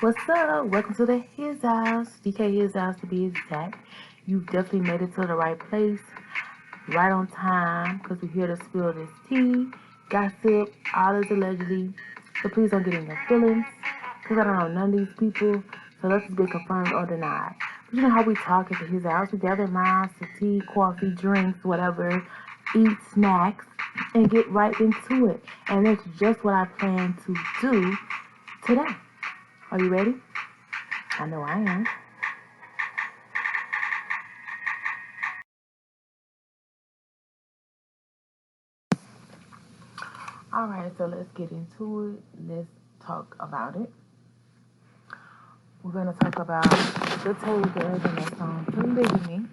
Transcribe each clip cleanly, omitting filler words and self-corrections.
What's up? Welcome to the His House, DK His House to be exact. You've definitely made it to the right place, right on time, because we're here to spill this tea, gossip, all is allegedly. So please don't get in your feelings, because I don't know none of these people, so let's just be confirmed or denied. But you know how we talk at the His House, we gather around some tea, coffee, drinks, whatever, eat snacks, and get right into it. And that's just what I plan to do today. Are you ready? I know I am. All right, so let's get into it. Let's talk about it. We're gonna talk about the Taylor Girlz and that song Polygamy.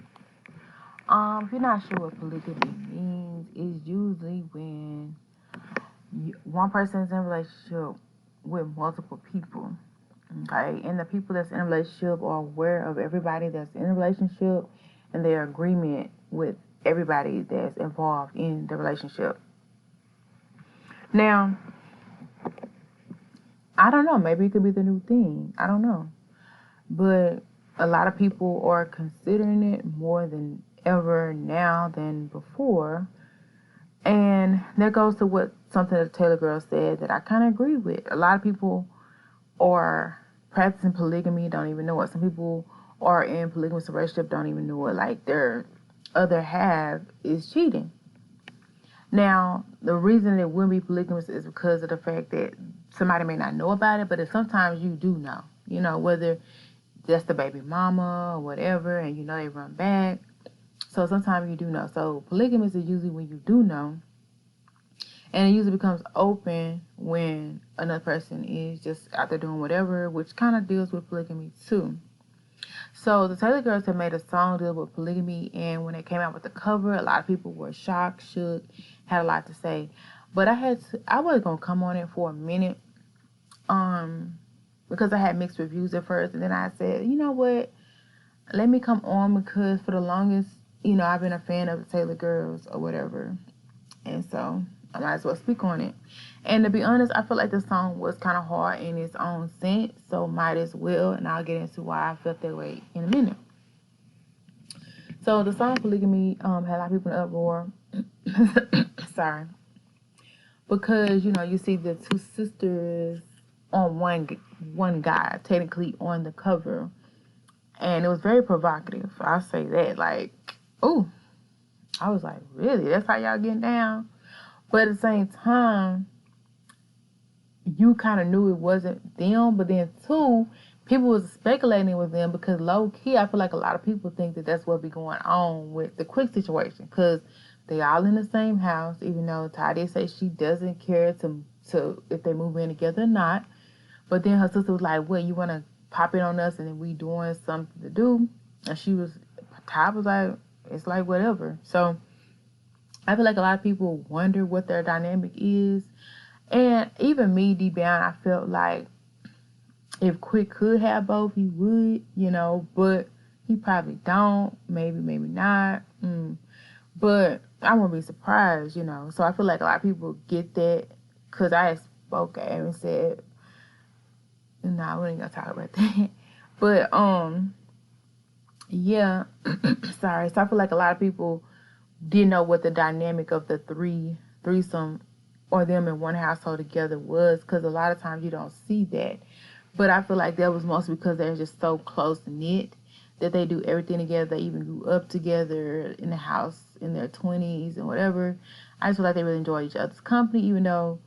If you're not sure what polygamy means, it's usually when one person is in a relationship with multiple people. Okay, and the people that's in a relationship are aware of everybody that's in a relationship, and they're in agreement with everybody that's involved in the relationship. Now, I don't know. Maybe it could be the new thing. I don't know. But a lot of people are considering it more than ever now than before. And that goes to what something that Taylor Girl said that I kind of agree with. A lot of people are practicing polygamy, don't even know it. Some people are in polygamous relationship, don't even know it. Like their other half is cheating. Now, the reason it wouldn't be polygamous is because of the fact that somebody may not know about it, but sometimes you do know. You know, whether that's the baby mama or whatever, and you know they run back. So sometimes you do know. So polygamous is usually when you do know, and it usually becomes open when another person is just out there doing whatever, which kind of deals with polygamy too. So the Taylor Girls have made a song deal with polygamy, and when it came out with the cover, a lot of people were shocked, shook, had a lot to say. But I was gonna come on it for a minute, because I had mixed reviews at first, and then I said, you know what, let me come on because for the longest, I've been a fan of the Taylor Girls or whatever, and so I might as well speak on it. And to be honest, I feel like the song was kind of hard in its own sense, so might as well, and I'll get into why I felt that way in a minute. So the song Polygamy had a lot of people in uproar. Sorry. Because, you see the two sisters on one guy, technically on the cover. And it was very provocative. I'll say that. Like, oh, I was like, really? That's how y'all getting down? But at the same time, you kind of knew it wasn't them. But then, too, people was speculating it was them because low-key, I feel like a lot of people think that that's what be going on with the Quick situation. Because they all in the same house, even though Ty did say she doesn't care to if they move in together or not. But then her sister was like, what, you want to pop in on us and then we doing something to do? And Ty was like, it's like whatever. So I feel like a lot of people wonder what their dynamic is. And even me, deep down, I felt like if Quick could have both, he would, but he probably don't. Maybe not. But I won't be surprised, So I feel like a lot of people get that because I spoke at him and said, nah, we ain't gonna talk about that. But yeah, sorry. So I feel like a lot of people didn't know what the dynamic of the threesome or them in one household together was, because a lot of times you don't see that. But I feel like that was mostly because they're just so close knit that they do everything together. They even grew up together in the house in their 20s and whatever. I just feel like they really enjoy each other's company, even though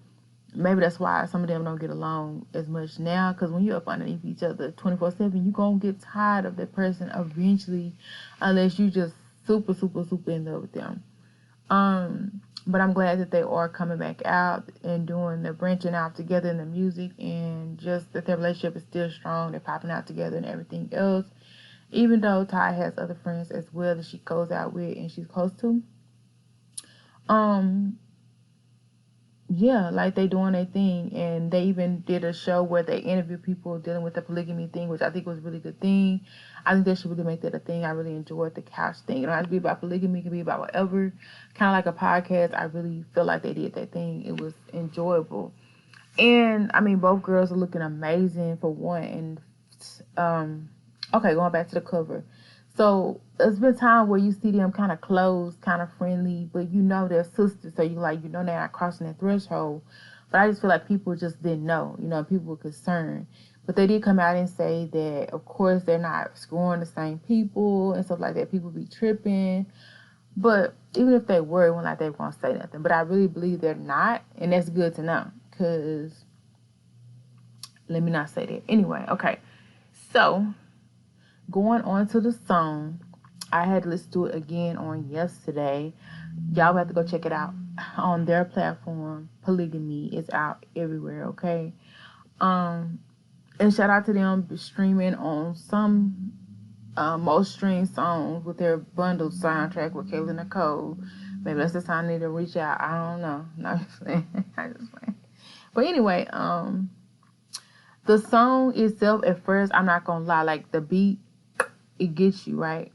maybe that's why some of them don't get along as much now, because when you're up underneath each other 24/7, you're going to get tired of that person eventually, unless you just super, super, super in love with them. But I'm glad that they are coming back out and doing the branching out together in the music, and just that their relationship is still strong. They're popping out together and everything else, even though Ty has other friends as well that she goes out with and she's close to. Yeah, like they doing their thing, and they even did a show where they interview people dealing with the polygamy thing, which I think was a really good thing. I think they should really make that a thing. I really enjoyed the couch thing. It don't have to be about polygamy; it can be about whatever. Kind of like a podcast. I really feel like they did that thing. It was enjoyable, And I mean, both girls are looking amazing for one. And okay, going back to the cover. So there's been time where you see them kind of close, kind of friendly, but you know they're sisters, so you like, you know, they're not crossing that threshold. But I just feel like people just didn't know, you know, people were concerned. But they did come out and say that, of course, they're not screwing the same people and stuff like that. People be tripping. But even if they were, it wasn't like they were going to say nothing. But I really believe they're not, and that's good to know. Because, let me not say that. Anyway, okay. So, going on to the song, I had listened to it again on yesterday. Y'all have to go check it out on their platform. Polygamy is out everywhere, okay? And shout out to them streaming on some most streamed songs with their bundled soundtrack with Kayla Nicole. Maybe that's the time they need to reach out. I don't know. Not just saying. I just saying. But anyway, the song itself at first, I'm not gonna lie, like the beat, it gets you, right?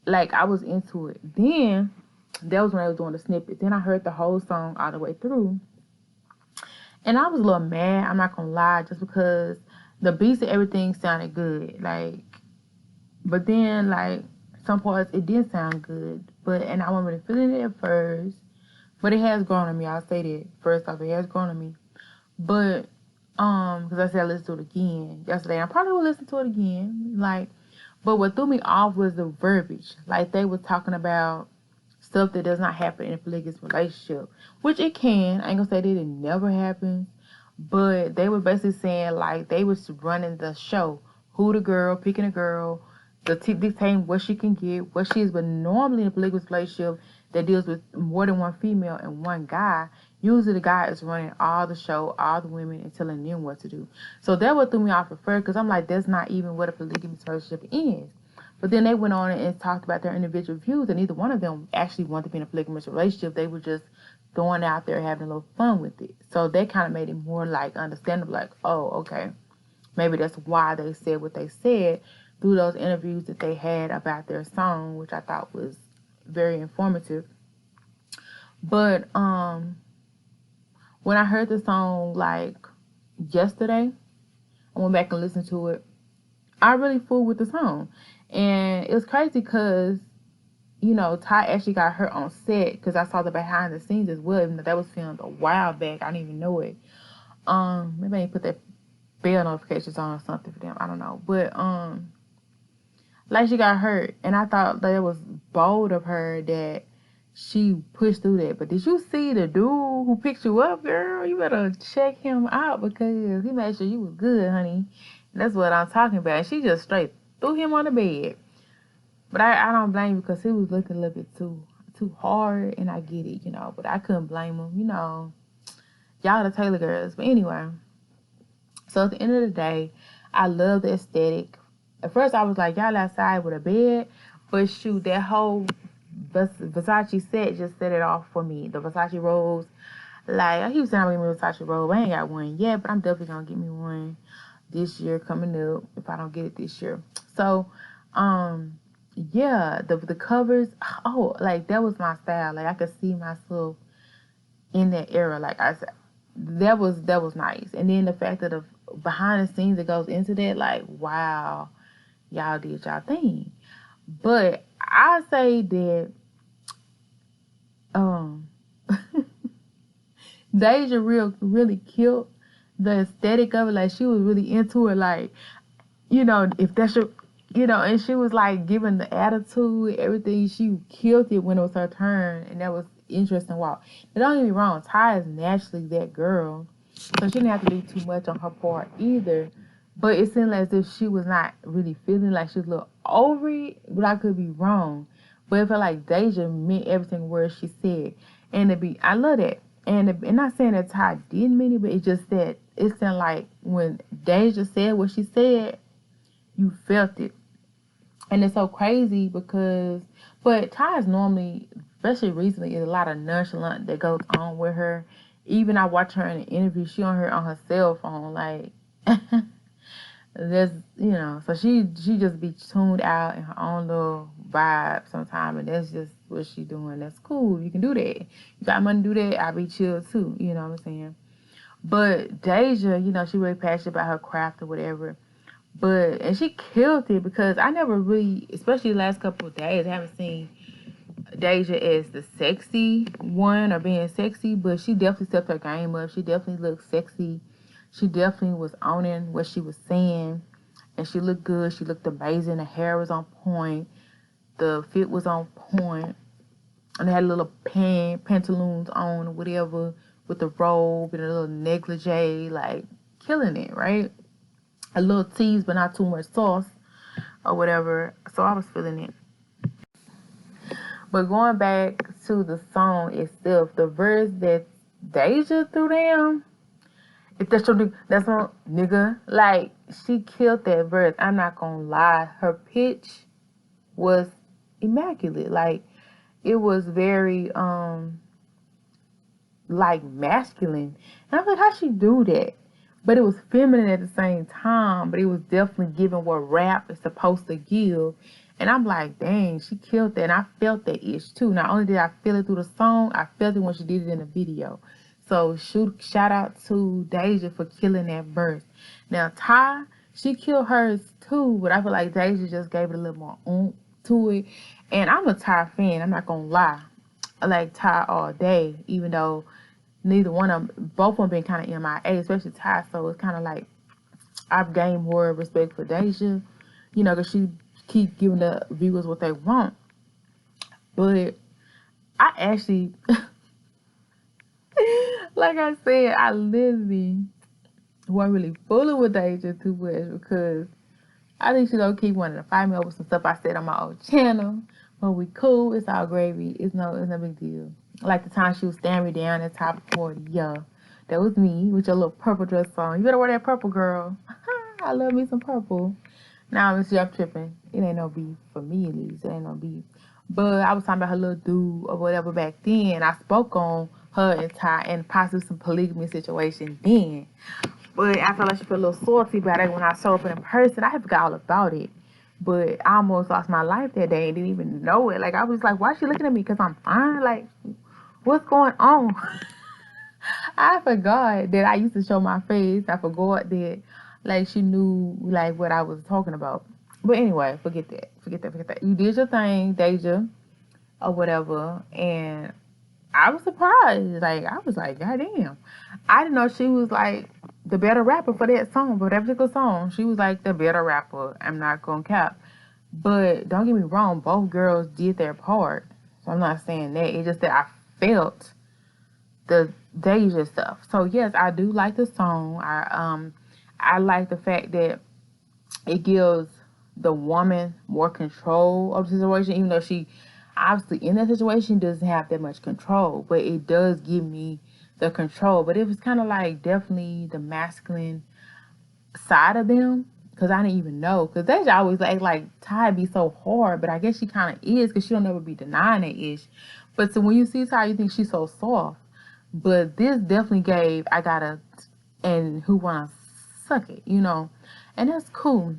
Like I was into it. Then that was when I was doing the snippet. Then I heard the whole song all the way through. And I was a little mad, I'm not gonna lie, just because the beats and everything sounded good. Like, but then like some parts it did sound good. And I wasn't really feeling it at first. But it has grown on me. I'll say that. First off, it has grown on me. But because I said I listened to it again yesterday. I probably will listen to it again. Like, but what threw me off was the verbiage. Like they were talking about stuff that does not happen in a polygamous relationship, which it can. I ain't gonna say that it never happens, but they were basically saying like they was running the show, who the girl, picking a girl, dictating what she can get, what she is. But normally in a polygamous relationship that deals with more than one female and one guy, usually the guy is running all the show, all the women, and telling them what to do. So that what threw me off at first, because I'm like, that's not even what a polygamous relationship is. But then they went on and talked about their individual views, and neither one of them actually wanted to be in a polygamous relationship. They were just throwing out there having a little fun with it. So they kind of made it more like understandable, like, oh, okay, maybe that's why they said what they said through those interviews that they had about their song, which I thought was very informative. But when I heard the song like yesterday, I went back and listened to it. I really fooled with the song. And it was crazy because, you know, Ty actually got hurt on set because I saw the behind the scenes as well, even though that was filmed a while back. I didn't even know it. Maybe I need to put that bell notifications on or something for them. I don't know. But like she got hurt, and I thought that it was bold of her that she pushed through that. But did you see the dude who picked you up, girl? You better check him out because he made sure you was good, honey. And that's what I'm talking about. And she just straight threw him on the bed. But I don't blame you because he was looking a little bit too hard, and I get it, you know. But I couldn't blame him, you know. Y'all the Taylor girls. But anyway, so at the end of the day, I love the aesthetic. At first, I was like, y'all outside with a bed. But shoot, that whole Versace set just set it off for me. The Versace robes. Like, I keep saying I'm going to get me a Versace robe. I ain't got one yet, but I'm definitely going to get me one this year coming up if I don't get it this year. So, yeah, the covers, oh, like, that was my style. Like, I could see myself in that era. Like, I said, that was nice. And then the fact that the behind the scenes that goes into that, like, wow, y'all did y'all thing. But I say that Deja really killed the aesthetic of it. Like, she was really into it. Like, you know, if that's your, you know, and she was like giving the attitude, everything. She killed it when it was her turn, and that was interesting. Wow. Now, don't get me wrong, Ty is naturally that girl, so she didn't have to do too much on her part either. But it seemed as if she was not really feeling like she was a little over it, but I could be wrong. But it felt like Deja meant everything word she said. And I love that. And not saying that Ty didn't mean it, but it just said, it sounded like when Deja said what she said, you felt it. And it's so crazy because, but Ty is normally, especially recently, is a lot of nonchalant that goes on with her. Even I watch her in an interview, she on her cell phone, like, there's, you know, so she just be tuned out in her own little vibe sometimes, and that's just what she doing. That's cool. You can do that. You got money to do that, I be chill too. You know what I'm saying? But Deja, you know, she really passionate about her craft or whatever. And she killed it because I never really, especially the last couple of days, I haven't seen Deja as the sexy one or being sexy, but she definitely stepped her game up. She definitely looked sexy. She definitely was owning what she was saying, and she looked good. She looked amazing. The hair was on point. The fit was on point. And they had little pantaloons on or whatever with the robe and a little negligee, like killing it, right? A little tease, but not too much sauce or whatever. So I was feeling it. But going back to the song itself, the verse that Deja threw down, if that's your nigga, that's my nigga. Like, she killed that verse. I'm not gonna lie. Her pitch was immaculate. Like, it was very, like, masculine. And I was like, how'd she do that? But it was feminine at the same time. But it was definitely giving what rap is supposed to give. And I'm like, dang, she killed that. And I felt that itch too. Not only did I feel it through the song, I felt it when she did it in the video. So shout out to Deja for killing that verse. Now Ty, she killed hers too, but I feel like Deja just gave it a little more oomph to it. And I'm a Ty fan, I'm not gonna lie. I like Ty all day, even though neither one of them, both of them been kind of MIA, especially Ty. So it's kind of like I've gained more respect for Deja, you know, because she keep giving the viewers what they want. But I actually, like I said, I literally wasn't really fooling with Deja too much because I think she don't keep wanting to fight me over some stuff I said on my old channel. But we cool, it's all gravy, it's no big deal. Like the time she was staring me down at top 40, yeah. That was me with your little purple dress on. You better wear that purple, girl. I love me some purple. Now, Miss I'm tripping. It ain't no beef for me, at least. It ain't no beef. But I was talking about her little dude or whatever back then. I spoke on her and Ty and possibly some polygamy situation then. But I felt like she felt a little salty about it when I saw up in person. I forgot all about it. But I almost lost my life that day and didn't even know it. Like, I was like, why is she looking at me? Because I'm fine? Like, what's going on? I forgot that I used to show my face. I forgot that, like, she knew, like, what I was talking about. But anyway, forget that. You did your thing, Deja, or whatever, and I was surprised. Like, I was like, goddamn. I didn't know she was, like, the better rapper for that song, for that particular song. She was, like, the better rapper. I'm not gonna cap. But don't get me wrong, both girls did their part. So I'm not saying that. It's just that I felt the Deja stuff. So yes, I do like the song. I like the fact that it gives the woman more control of the situation, even though she obviously in that situation doesn't have that much control, but it does give me the control. But it was kind of like definitely the masculine side of them, because I didn't even know, because Deja always like Ty be so hard, but I guess she kind of is, because she don't ever be denying that ish. But so when you see Ty, you think she's so soft. But this definitely gave, I gotta, and who wanna suck it, you know? And that's cool.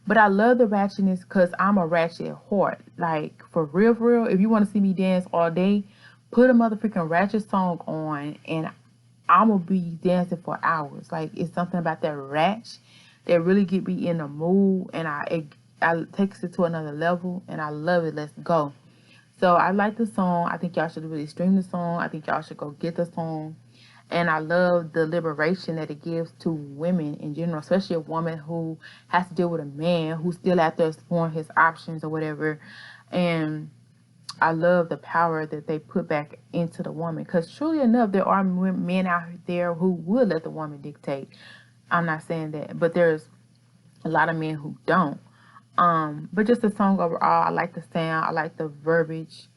But I love the ratchetness because I'm a ratchet at heart. Like, for real, if you want to see me dance all day, put a motherfucking ratchet song on and I'm going to be dancing for hours. Like, it's something about that ratchet that really get me in the mood, and I takes it to another level, and I love it. Let's go. So I like the song. I think y'all should really stream the song. I think y'all should go get the song. And I love the liberation that it gives to women in general, especially a woman who has to deal with a man who's still out there exploring his options or whatever. And I love the power that they put back into the woman. Because truly enough, there are men out there who would let the woman dictate. I'm not saying that. But there's a lot of men who don't. But just the song overall, I like the sound. I like the verbiage.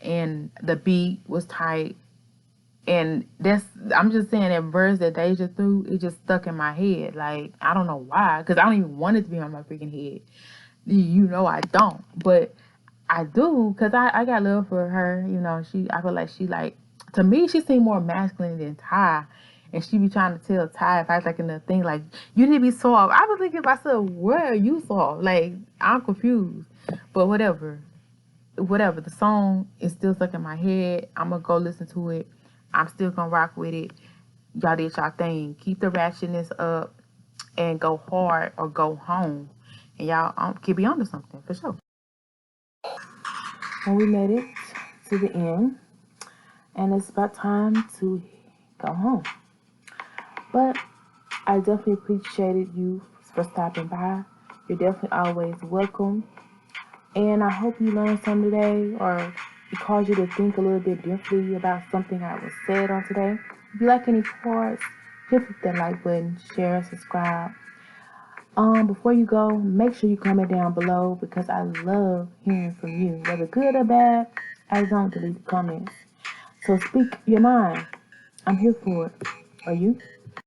And the beat was tight. And I'm just saying that verse that Deja threw, it just stuck in my head. Like, I don't know why, because I don't even want it to be on my freaking head. You know I don't. But I do, because I got love for her. You know, I feel like she, like, to me, she seemed more masculine than Ty. And she be trying to tell Ty, if I was like in the thing, like, you need to be soft. I was thinking, if I said, where are you soft? Like, I'm confused. But whatever. The song is still stuck in my head. I'm going to go listen to it. I'm still going to rock with it. y'all did y'all thing. Keep the ratchetness up and go hard or go home. And y'all could be onto something for sure. And we made it to the end. And it's about time to go home. But I definitely appreciated you for stopping by. You're definitely always welcome. And I hope you learned something today, or it caused you to think a little bit differently about something I was said on today. If you like any parts, just hit that like button, share, subscribe. Before you go, make sure you comment down below because I love hearing from you, whether good or bad. I don't delete the comments. So speak your mind. I'm here for it. Are you?